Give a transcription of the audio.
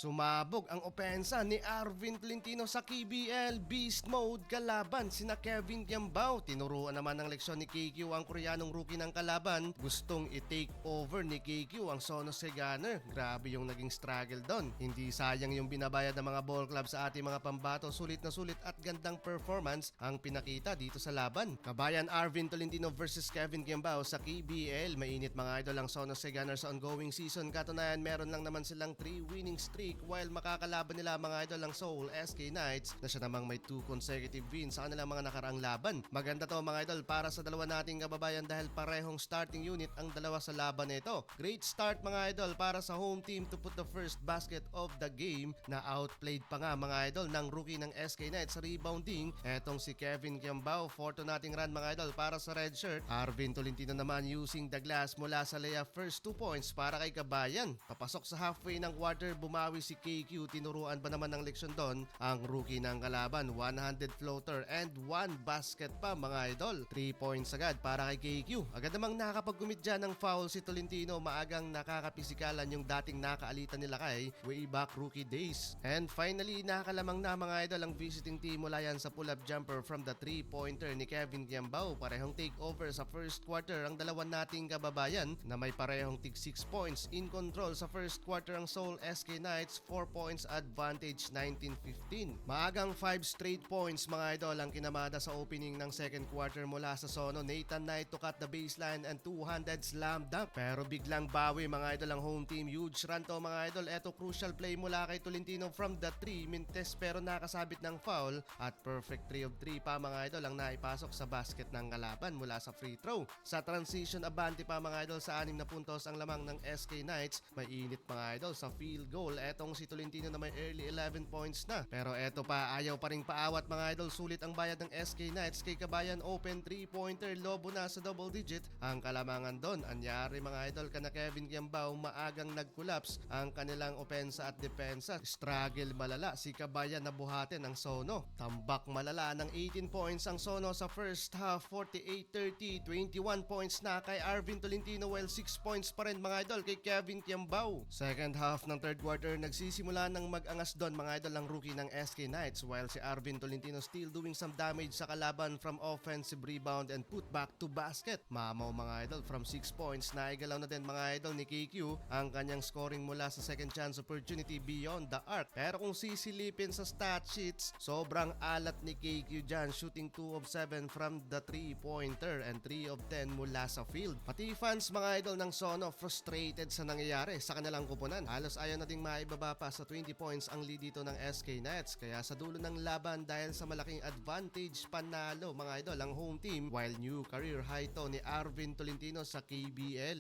Sumabog ang opensa ni Arvin Tolentino sa KBL. Beast mode kalaban sina Kevin Kiambao. Tinuruan naman ng leksyon ni KQ ang Koreanong rookie ng kalaban. Gustong i-take over ni KQ ang Sonosea Gunner. Grabe yung naging struggle doon. Hindi sayang yung binabayad ng mga ball club sa ating mga pambato. Sulit na sulit at gandang performance ang pinakita dito sa laban. Kabayan Arvin Tolentino versus Kevin Kiambao sa KBL. Mainit mga idol ang Sonosea Gunner sa ongoing season. Katunayan meron lang naman silang 3 winning streak while makakalaban nila mga idol ang Seoul SK Knights na siya namang may 2 consecutive wins sa kanilang mga nakaraang laban. Maganda to mga idol para sa dalawa nating kababayan dahil parehong starting unit ang dalawa sa laban nito. Great start mga idol para sa home team to put the first basket of the game na outplayed pa nga mga idol ng rookie ng SK Knights sa rebounding. Etong si Kevin Kiambao, fourth nating run mga idol para sa red shirt. Arvin Tolentino naman using the glass mula sa layup, first 2 points para kay kabayan. Papasok sa halfway ng quarter, bumawi si KQ. Tinuruan ba naman ng leksyon doon ang rookie ng kalaban. 100 floater and 1 basket pa mga idol. 3 points agad para kay KQ. Agad namang nakakapag-commit dyan ng foul si Tolentino. Maagang nakakapisikalan yung dating nakaalitan nila kay way back rookie days. And finally, nakalamang na mga idol ang visiting team mula yan sa pull-up jumper from the 3-pointer ni Kevin Kiambao. Parehong takeover sa first quarter ang dalawan nating kababayan na may parehong tig 6 points. In control sa first quarter ang Seoul SK Knights, 4 points advantage, 19-15. Maagang 5 straight points mga idol ang kinamada sa opening ng second quarter mula sa Sono. Nathan Knight to cut the baseline and 200 slam dunk. Pero biglang bawi mga idol ang home team. Huge run to mga idol. Eto crucial play mula kay Tolentino from the 3. Mintes pero nakasabit ng foul at perfect 3 of 3 pa mga idol ang naipasok sa basket ng kalaban mula sa free throw. Sa transition abante pa mga idol sa 6 na puntos ang lamang ng SK Knights. May init mga idol sa field goal. Etong si Tolentino na may early 11 points na. Pero eto pa, ayaw pa ring paawat mga idol. Sulit ang bayad ng SK Knights kay kabayan. Open 3-pointer, lobo na sa double digit ang kalamangan doon. Anyari mga idol ka na Kevin Kiambao, maagang nag-collapse ang kanilang opensa at depensa. Struggle malala si kabayan na buhatin ang Sono. Tambak malala ng 18 points ang Sono sa first half. 48-30, 21 points na kay Arvin Tolentino while 6 points pa rin mga idol kay Kevin Kiambao. Second half ng third quarter, nagsisimula ng mag-angas doon mga idol ang rookie ng SK Knights while si Arvin Tolentino still doing some damage sa kalaban from offensive rebound and put back to basket. Mamaw mga idol from 6 points, naigalaw na din mga idol ni KQ ang kanyang scoring mula sa second chance opportunity beyond the arc. Pero kung sisilipin sa stat sheets, sobrang alat ni KQ dyan, shooting 2 of 7 from the 3-pointer and 3 of 10 mula sa field. Pati fans mga idol ng Sono frustrated sa nangyayari sa kanilang kupunan. Halos ayaw na ding maibaba pa sa 20 points ang lead dito ng SK Knights. Kaya sa dulo ng laban dahil sa malaking advantage, panalo mga idol ang home team while new career high to ni Arvin Tolentino sa KBL.